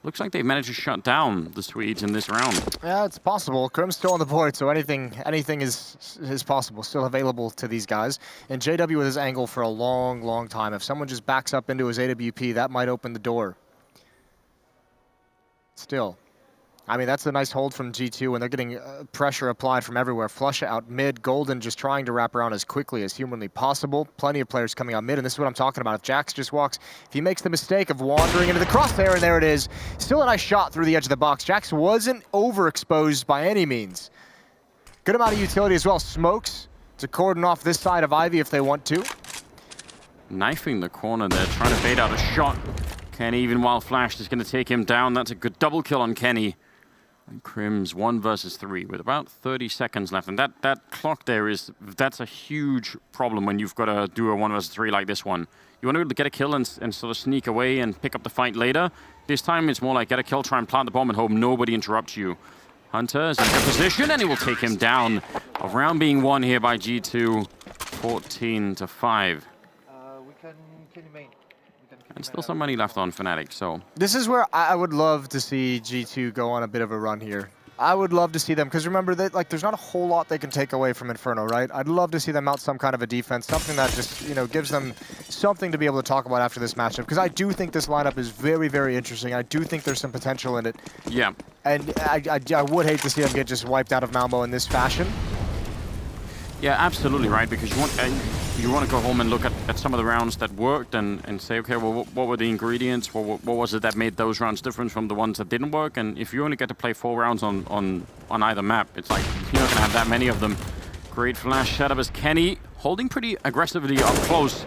looks like they've managed to shut down the Swedes in this round. Yeah, it's possible. Crim's still on the board, so anything is possible, still available to these guys. And JW with his angle for a long, long time. If someone just backs up into his AWP, that might open the door. Still. I mean, that's a nice hold from G2, and they're getting pressure applied from everywhere. Flusher out mid, Golden just trying to wrap around as quickly as humanly possible. Plenty of players coming out mid, and this is what I'm talking about. If Jax just walks, if he makes the mistake of wandering into the crosshair, and there it is. Still a nice shot through the edge of the box. Jax wasn't overexposed by any means. Good amount of utility as well. Smokes to cordon off this side of Ivy if they want to. Knifing the corner there, trying to bait out a shot. Kenny, even while flashed, is going to take him down. That's a good double kill on Kenny. And Crim's 1 versus 3 with about 30 seconds left. And that clock there that's a huge problem when you've got to do a 1 versus 3 like this one. You want to be able to get a kill and sort of sneak away and pick up the fight later. This time it's more like get a kill, try and plant the bomb and hope nobody interrupts you. Hunter is in good position and he will take him down. A round being won here by G2, 14-5. And still some money left on Fnatic, so. This is where I would love to see G2 go on a bit of a run here. I would love to see them, because remember, that like there's not a whole lot they can take away from Inferno, right? I'd love to see them mount some kind of a defense, something that just, you know, gives them something to be able to talk about after this matchup, because I do think this lineup is very, very interesting. I do think there's some potential in it. Yeah. And I would hate to see them get just wiped out of Malmö in this fashion. Yeah, absolutely right, because you want to go home and look at some of the rounds that worked and say, okay, well, what were the ingredients? What was it that made those rounds different from the ones that didn't work? And if you only get to play 4 rounds on either map, it's like you're not going to have that many of them. Great flash setup as Kenny holding pretty aggressively up close.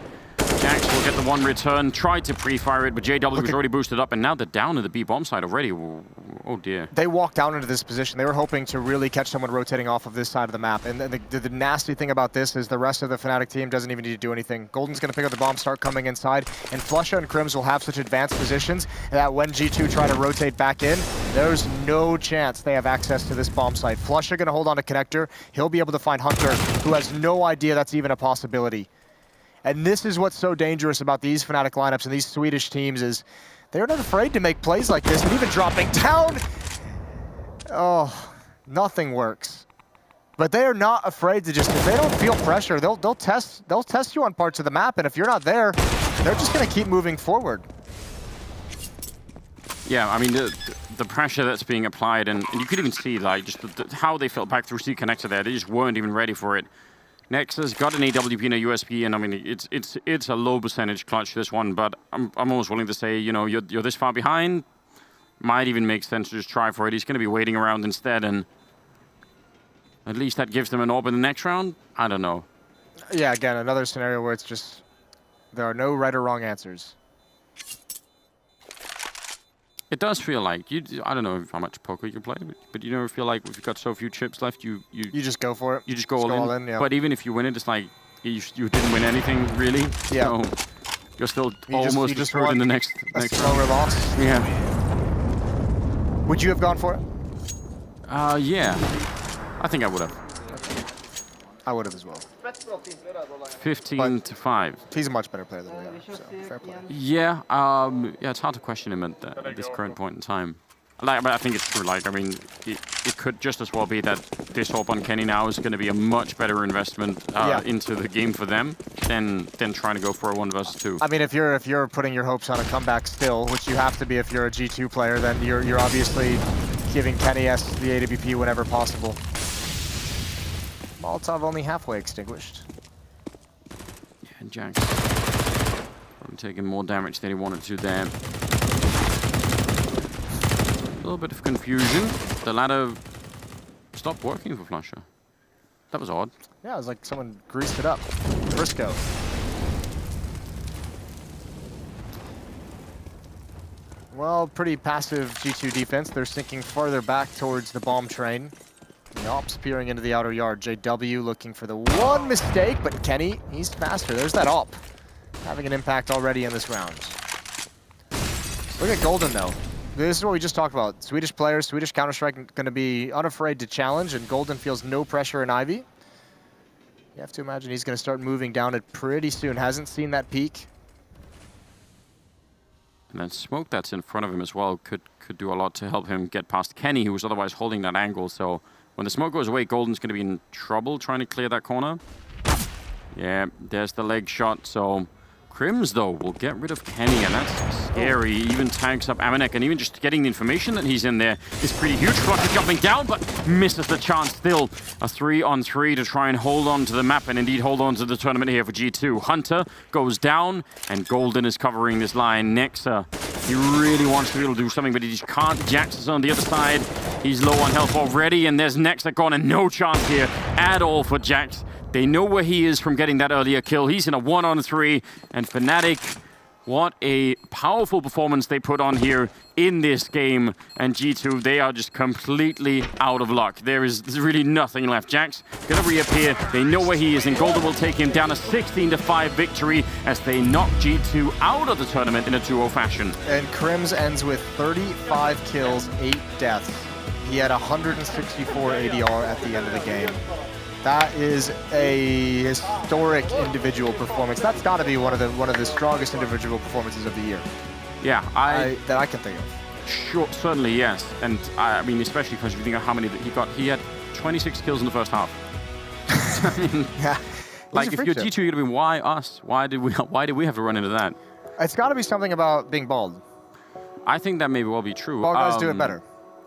Jax will get the 1 return, tried to pre-fire it, but JW was already boosted up, and now they're down in the B bomb side already. Oh dear. They walked down into this position. They were hoping to really catch someone rotating off of this side of the map. And the nasty thing about this is the rest of the Fnatic team doesn't even need to do anything. Golden's going to pick up the bomb, start coming inside, and Flusha and Crims will have such advanced positions that when G2 try to rotate back in, there's no chance they have access to this bomb site. Flusha going to hold on to Connector. He'll be able to find Hunter, who has no idea that's even a possibility. And this is what's so dangerous about these Fnatic lineups and these Swedish teams is they're not afraid to make plays like this, and even dropping down. Oh, nothing works. But they are not afraid to just, if they don't feel pressure, they'll test you on parts of the map, and if you're not there, they're just going to keep moving forward. Yeah, I mean, the pressure that's being applied, and you could even see like just how they felt back through C connector there. They just weren't even ready for it. Nexus got an AWP and a USP, and I mean, it's a low percentage clutch, this one, but I'm almost willing to say, you know, you're this far behind, might even make sense to just try for it. He's going to be waiting around instead, and at least that gives them an AWP in the next round. I don't know. Yeah, again, another scenario where it's just, there are no right or wrong answers. It does feel like, I don't know how much poker you play, but you never feel like if you've got so few chips left, you just go for it. You just go all in. Yeah. But even if you win it, it's like you didn't win anything, really. Yeah. So you're still almost screwed in the next throw or loss. Yeah. Would you have gone for it? Yeah. I think I would have. I would have as well. 15-5. He's a much better player than we are, so fair play. Yeah, yeah, it's hard to question him at this current point in time. Like, but I think it's true. Like, I mean, it could just as well be that this AWP on Kenny now is going to be a much better investment into the game for them than trying to go for a 1 versus 2. I mean, if you're putting your hopes on a comeback still, which you have to be if you're a G2 player, then you're obviously giving Kenny S the AWP whenever possible. Molotov only halfway extinguished. Yeah, and Jax probably taking more damage than he wanted to there. A little bit of confusion. The ladder stopped working for Flusha. That was odd. Yeah, it was like someone greased it up. Briscoe. Well, pretty passive G2 defense. They're sinking farther back towards the bomb train. The ops peering into the outer yard. JW looking for the one mistake, but Kenny, he's faster. There's that op. Having an impact already in this round. Look at Golden, though. This is what we just talked about. Swedish players, Swedish Counter-Strike going to be unafraid to challenge, and Golden feels no pressure in Ivy. You have to imagine he's going to start moving down it pretty soon. Hasn't seen that peak. And that smoke that's in front of him as well could do a lot to help him get past Kenny, who was otherwise holding that angle. So when the smoke goes away, Golden's going to be in trouble trying to clear that corner. Yeah, there's the leg shot. So Crims, though, will get rid of Kenny, and that's scary. He even tags up Amanek, and even just getting the information that he's in there is pretty huge. Flusha jumping down, but misses the chance still. A 3-on-3 to try and hold on to the map, and indeed hold on to the tournament here for G2. Hunter goes down, and Golden is covering this line. Nexa, he really wants to be able to do something, but he just can't. Jax is on the other side. He's low on health already, and there's Nexa gone, and no chance here at all for Jax. They know where he is from getting that earlier kill. He's in a 1-on-3, and Fnatic What a powerful performance they put on here in this game. And G2, they are just completely out of luck. There's really nothing left. Jack's gonna reappear. They know where he is, and Golden will take him down a 16-5 victory as they knock G2 out of the tournament in a 2-0 fashion. And Crims ends with 35 kills, 8 deaths. He had 164 ADR at the end of the game. That is a historic individual performance. That's got to be one of the strongest individual performances of the year. Yeah, that I can think of. Sure, certainly yes. And I mean, especially because you think of how many that he got. He had 26 kills in the first half. I mean, yeah. Like if you're G2, you'd have been, why us? Why did we have to run into that? It's got to be something about being bald. I think that may well be true. Bald guys do it better.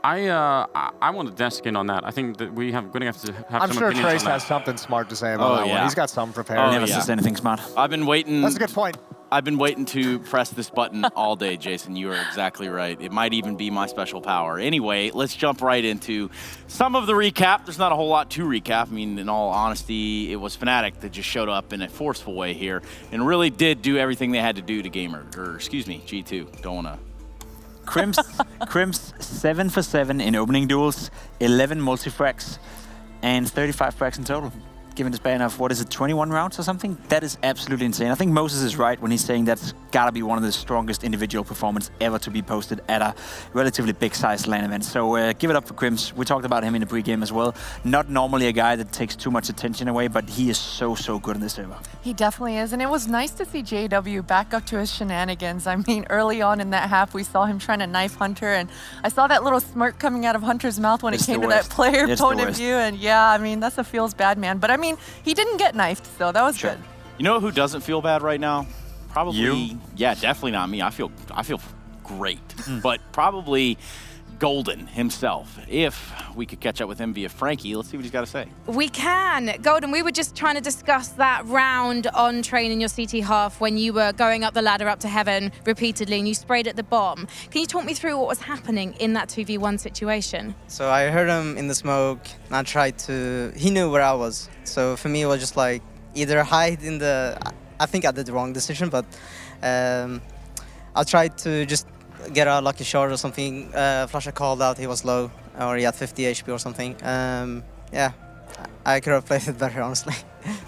I want to desk in on that. I think that we're going to have some opinions on that. I'm sure Trace has something smart to say about that one. He's got some prepared. Never says anything smart. I've been waiting. That's a good point. I've been waiting to press this button all day, Jason. You are exactly right. It might even be my special power. Anyway, let's jump right into some of the recap. There's not a whole lot to recap. I mean, in all honesty, it was Fnatic that just showed up in a forceful way here and really did do everything they had to do to G2. Don't want to. Crims 7 for 7 in opening duels, 11 multi-frags, and 35 frags in total. Given the span of, what is it, 21 rounds or something? That is absolutely insane. I think Moses is right when he's saying that's gotta be one of the strongest individual performances ever to be posted at a relatively big-sized LAN event. So give it up for Crims. We talked about him in the pregame as well. Not normally a guy that takes too much attention away, but he is so good in this server. He definitely is, and it was nice to see JW back up to his shenanigans. I mean, early on in that half, we saw him trying to knife Hunter, and I saw that little smirk coming out of Hunter's mouth when it came to that player point of view, and yeah, I mean, that's a feels bad man. But I mean, he didn't get knifed, so that was good. You know who doesn't feel bad right now? Probably you. Yeah, definitely not me. I feel great, but probably Golden himself. If we could catch up with him via Frankie, let's see what he's got to say. We can. Golden, we were just trying to discuss that round on train in your CT half when you were going up the ladder up to heaven repeatedly and you sprayed at the bomb. Can you talk me through what was happening in that 2v1 situation? So I heard him in the smoke and I tried to... He knew where I was. So for me it was just like either hide in the... I think I did the wrong decision, but I tried to just get a lucky shot or something. Flasher called out he was low, or he had 50 HP or something. Yeah, I could have played it better, honestly.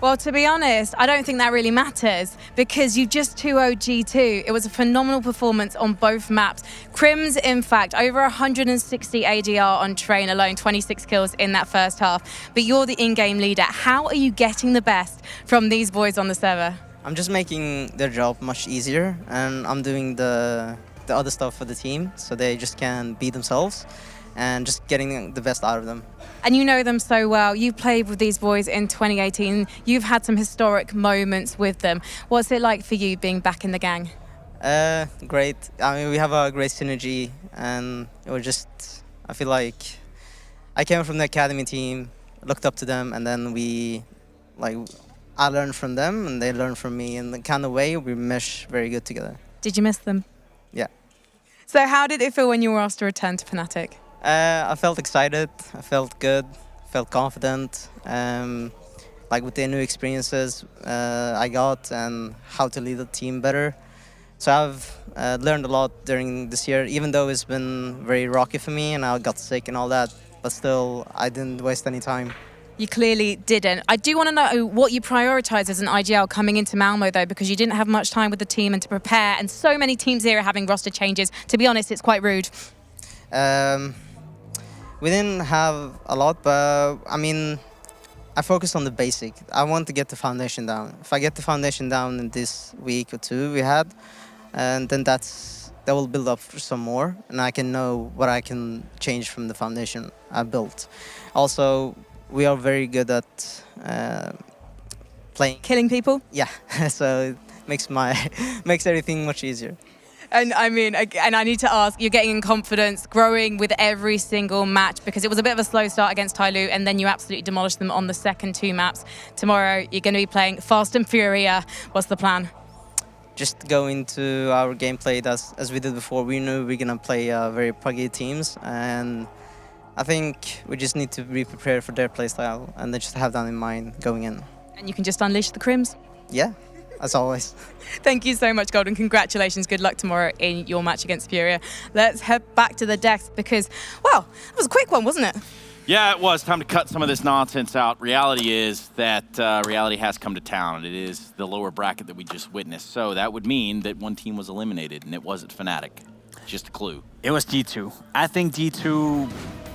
Well, to be honest, I don't think that really matters because you just 2-0'd G2. It was a phenomenal performance on both maps. Crims, in fact, over 160 ADR on train alone, 26 kills in that first half. But you're the in-game leader. How are you getting the best from these boys on the server? I'm just making their job much easier, and I'm doing the other stuff for the team so they just can be themselves and just getting the best out of them. And you know them so well. You played with these boys in 2018. You've had some historic moments with them. What's it like for you being back in the gang? Great. I mean, we have a great synergy, and it was just, I feel like I came from the academy team, looked up to them, and then I learned from them and they learned from me. In the kind of way, we mesh very good together. Did you miss them? Yeah. So how did it feel when you were asked to return to Fnatic? I felt excited, I felt good, felt confident, like with the new experiences I got and how to lead the team better. So I've learned a lot during this year, even though it's been very rocky for me and I got sick and all that, but still I didn't waste any time. You clearly didn't. I do want to know what you prioritise as an IGL coming into Malmö, though, because you didn't have much time with the team and to prepare, and so many teams here are having roster changes. To be honest, it's quite rude. We didn't have a lot, but I mean, I focused on the basic. I want to get the foundation down. If I get the foundation down in this week or two we had, and then that will build up for some more, and I can know what I can change from the foundation I built. Also, we are very good at playing. Killing people? Yeah, so it makes everything much easier. And I mean, and I need to ask, you're getting in confidence, growing with every single match, because it was a bit of a slow start against Tyloo, and then you absolutely demolished them on the second two maps. Tomorrow, you're going to be playing Fast and Furious. What's the plan? Just go into our gameplay as we did before. We knew we were going to play very puggy teams, and I think we just need to be prepared for their playstyle and then just have that in mind going in. And you can just unleash the Crims? Yeah. as always. Thank you so much, Golden. Congratulations. Good luck tomorrow in your match against Furia. Let's head back to the decks because, well, that was a quick one, wasn't it? Yeah, it was. Time to cut some of this nonsense out. Reality is that reality has come to town, and it is the lower bracket that we just witnessed. So that would mean that one team was eliminated, and it wasn't Fnatic. Just a clue. It was G2. I think G2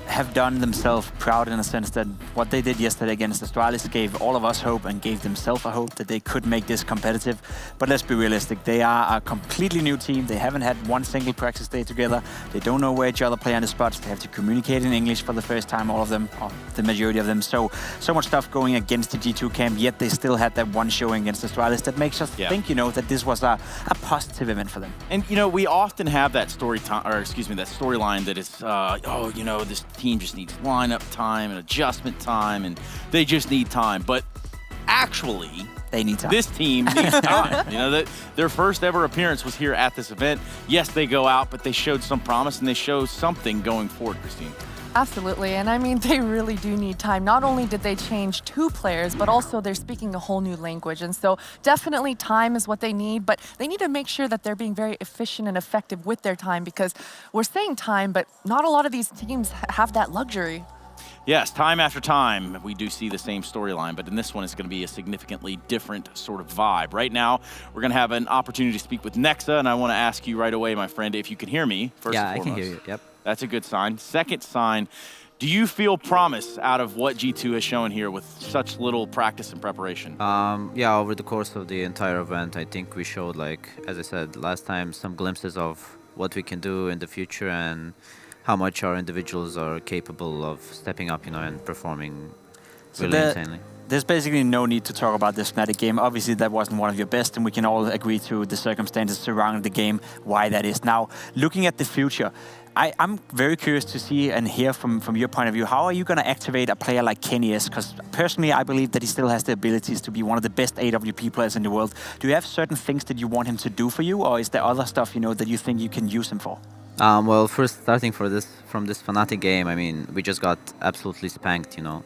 have done themselves proud in a sense that what they did yesterday against Astralis gave all of us hope and gave themselves a hope that they could make this competitive. But let's be realistic, they are a completely new team. They haven't had one single practice day together. They don't know where each other play on the spots. They have to communicate in English for the first time, all of them, or the majority of them. So much stuff going against the G2 camp, yet they still had that one showing against Astralis that makes us think, you know, that this was a positive event for them. And, you know, we often have that storyline that is, oh, you know, this team just needs lineup time and adjustment time, and they just need time. But actually, they need time. This team needs time. You know, that their first ever appearance was here at this event. Yes, they go out, but they showed some promise and they showed something going forward, Christine. Absolutely, and I mean, they really do need time. Not only did they change 2 players, but also they're speaking a whole new language. And so definitely time is what they need, but they need to make sure that they're being very efficient and effective with their time, because we're saying time, but not a lot of these teams have that luxury. Yes, time after time, we do see the same storyline, but in this one, it's going to be a significantly different sort of vibe. Right now, we're going to have an opportunity to speak with Nexa, and I want to ask you right away, my friend, if you can hear me, first and foremost. Yeah, I can hear you, yep. That's a good sign. Second sign, do you feel promise out of what G2 has shown here with such little practice and preparation? Yeah, over the course of the entire event, I think we showed, like, as I said last time, some glimpses of what we can do in the future and how much our individuals are capable of stepping up, you know, and performing really insanely. There's basically no need to talk about this Fnatic game. Obviously, that wasn't one of your best, and we can all agree to the circumstances surrounding the game, why that is. Now, looking at the future, I'm very curious to see and hear from your point of view, how are you going to activate a player like Kenny S? Because personally, I believe that he still has the abilities to be one of the best AWP players in the world. Do you have certain things that you want him to do for you, or is there other stuff, you know, that you think you can use him for? Well, first, starting from this Fnatic game, I mean, we just got absolutely spanked, you know.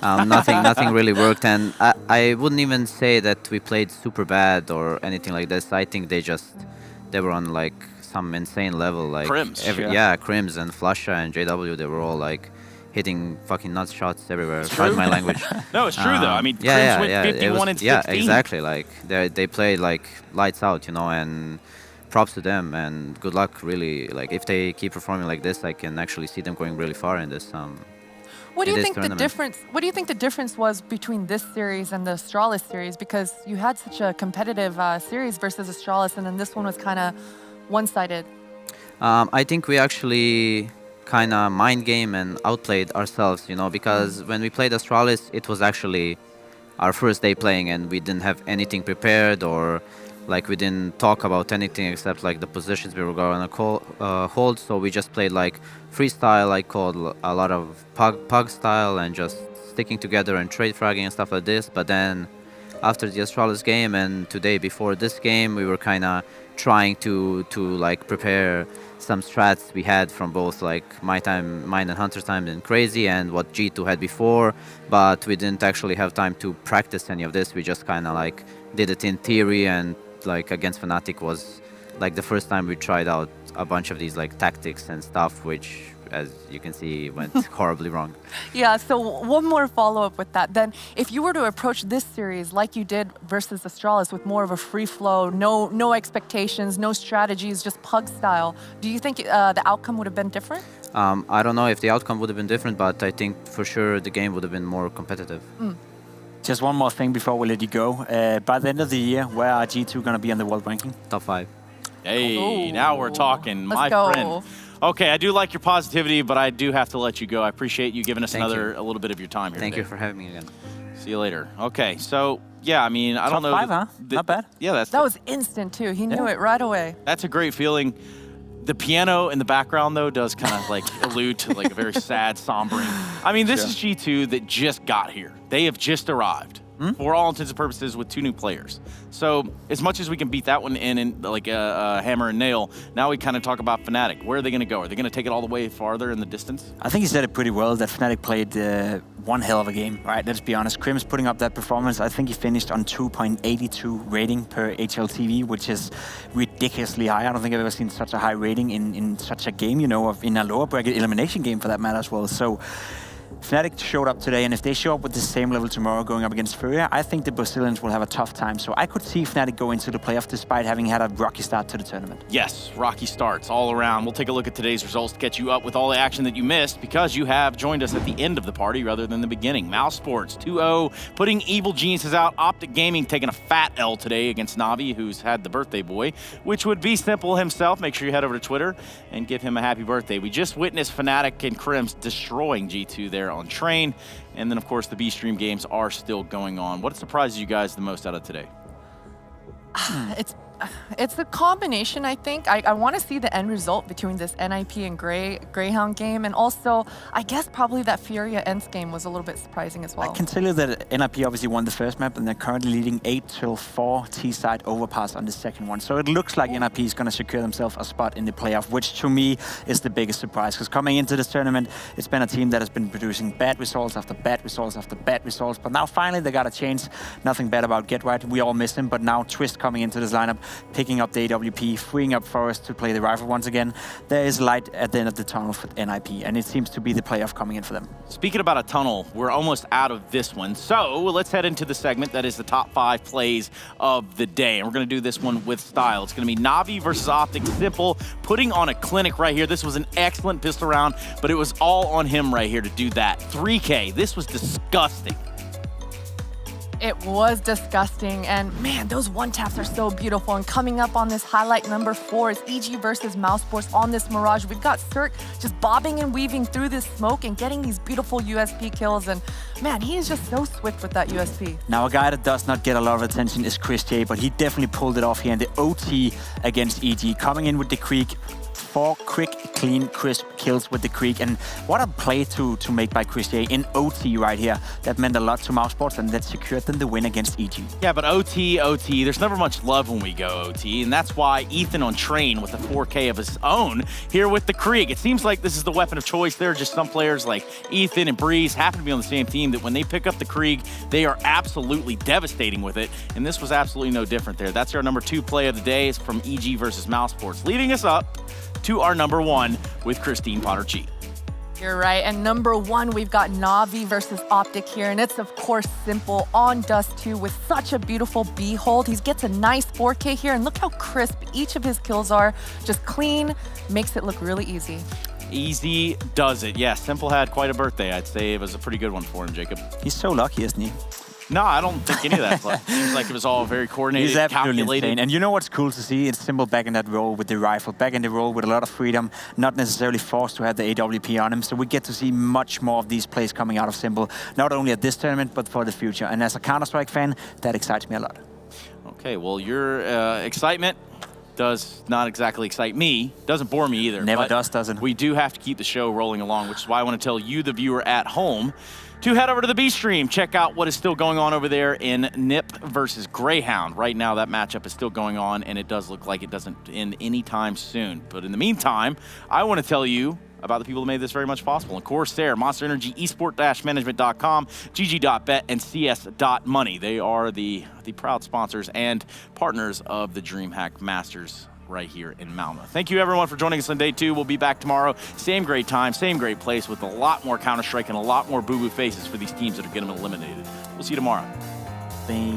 Nothing really worked, and I wouldn't even say that we played super bad or anything like this. I think they were on like some insane level, like Crims, Crims and Flusha and JW. They were all like hitting fucking nuts shots everywhere. Pardon my language. No, it's true though. I mean, Crims went 51 and 16. Yeah, exactly. Like they played like lights out, you know, and props to them and good luck, really. Like, if they keep performing like this, I can actually see them going really far in this. What do you think the difference? What do you think the difference was between this series and the Astralis series? Because you had such a competitive series versus Astralis, and then this one was kind of one-sided. I think we actually kind of mind game and outplayed ourselves, you know, because when we played Astralis, it was actually our first day playing, and we didn't have anything prepared, or like we didn't talk about anything except like the positions we were going to hold. So we just played like freestyle. I called a lot of pug style and just sticking together and trade fragging and stuff like this. But then after the Astralis game and today before this game, we were kind of trying to like prepare some strats we had from both like mine and Hunter's time and Crazy and what G2 had before, but we didn't actually have time to practice any of this. We just kind of like did it in theory, and like against Fnatic was like the first time we tried out a bunch of these like tactics and stuff, which as you can see went horribly wrong. Yeah, so one more follow-up with that. Then if you were to approach this series like you did versus Astralis with more of a free flow, no expectations, no strategies, just pug style, do you think the outcome would have been different? I don't know if the outcome would have been different, but I think for sure the game would have been more competitive. Just one more thing before we let you go. By the end of the year, where are G2 going to be on the world ranking? Top 5. Hey, now we're talking, my go. friend. Okay, I do like your positivity, but I do have to let you go. I appreciate you giving us a little bit of your time here Thank today. you for having me again. See you later. Okay, so yeah, I mean, I don't know. Top 5, huh? Not bad. Yeah, that was instant too. He knew it right away. That's a great feeling. The piano in the background, though, does kind of like allude to like a very sad, sombering. I mean, this is G2 that just got here. They have just arrived. For all intents and purposes, with 2 new players. So as much as we can beat that one in like a hammer and nail, now we kind of talk about Fnatic. Where are they going to go? Are they going to take it all the way farther in the distance? I think he said it pretty well, that Fnatic played one hell of a game, right? Let's be honest. Crim's putting up that performance. I think he finished on 2.82 rating per HLTV, which is ridiculously high. I don't think I've ever seen such a high rating in such a game, you know, in a lower bracket elimination game for that matter as well. So Fnatic showed up today, and if they show up with the same level tomorrow going up against Furia, I think the Brazilians will have a tough time. So I could see Fnatic go into the playoff despite having had a rocky start to the tournament. Yes, rocky starts all around. We'll take a look at today's results to get you up with all the action that you missed because you have joined us at the end of the party rather than the beginning. Mousesports 2-0, putting Evil Geniuses out. Optic Gaming taking a fat L today against Navi, who's had the birthday boy, which would be Simple himself. Make sure you head over to Twitter and give him a happy birthday. We just witnessed Fnatic and Crims destroying G2 there on Train. And then, of course, the B-Stream games are still going on. What surprises you guys the most out of today? It's a combination, I think. I want to see the end result between this NIP and Greyhound game. And also, I guess probably that Furia Ents game was a little bit surprising as well. I can tell you that NIP obviously won the first map, and they're currently leading 8-4 T-side overpass on the second one. So it looks like NIP is going to secure themselves a spot in the playoff, which to me is the biggest surprise. Because coming into this tournament, it's been a team that has been producing bad results after bad results after bad results. But now finally they got a chance. Nothing bad about Get Right. We all miss him. But now Twist coming into this lineup, picking up the AWP, freeing up Forest to play the rifle once again. There is light at the end of the tunnel for NIP, and it seems to be the playoff coming in for them. Speaking about a tunnel, we're almost out of this one. So let's head into the segment that is the top 5 plays of the day. And we're going to do this one with style. It's going to be Navi versus Optic. Simple putting on a clinic right here. This was an excellent pistol round, but it was all on him right here to do that. 3K. This was disgusting. It was disgusting, and man, those one-taps are so beautiful. And coming up on this highlight number 4 is EG versus Mousesports on this Mirage. We've got Cirque just bobbing and weaving through this smoke and getting these beautiful USP kills, and man, he is just so swift with that USP. Now, a guy that does not get a lot of attention is Chris J, but he definitely pulled it off here in the OT against EG, coming in with the Creek. 4 quick, clean, crisp kills with the Creek. And what a play to make by Chris J in OT right here. That meant a lot to Mousesports, and that secured them the win against EG. Yeah, but OT, there's never much love when we go OT, and that's why Ethan on Train with a 4K of his own here with the Krieg. It seems like this is the weapon of choice. There are just some players like Ethan and Breeze happen to be on the same team that when they pick up the Krieg, they are absolutely devastating with it, and this was absolutely no different there. That's our number 2 play of the day. It's from EG versus Mousesports, leading us up to our number 1 with Christine Potter-Chi. You're right, and number 1, we've got Navi versus Optic here, and it's of course Simple on Dust 2 with such a beautiful B hold. He gets a nice 4K here, and look how crisp each of his kills are. Just clean, makes it look really easy. Easy does it. Yeah, Simple had quite a birthday. I'd say it was a pretty good one for him, Jacob. He's so lucky, isn't he? No, I don't think any of that play. Seems like it was all very coordinated, He's absolutely calculated. insane. And you know what's cool to see? It's Simple back in that role with the rifle, back in the role with a lot of freedom, not necessarily forced to have the AWP on him. So we get to see much more of these plays coming out of Simple, not only at this tournament, but for the future. And as a Counter-Strike fan, that excites me a lot. Okay, well, your excitement does not exactly excite me. Doesn't bore me either. Never does, doesn't. We do have to keep the show rolling along, which is why I want to tell you, the viewer at home, to head over to the B-Stream. Check out what is still going on over there in NIP versus Greyhound. Right now, that matchup is still going on, and it does look like it doesn't end anytime soon. But in the meantime, I want to tell you about the people who made this very much possible. And CORSAIR, Monster Energy, esport-management.com, GG.bet, and CS.money. They are the proud sponsors and partners of the DreamHack Masters right here in Malmö. Thank you, everyone, for joining us on day 2. We'll be back tomorrow. Same great time, same great place, with a lot more Counter-Strike and a lot more boo-boo faces for these teams that are getting eliminated. We'll see you tomorrow. Bing.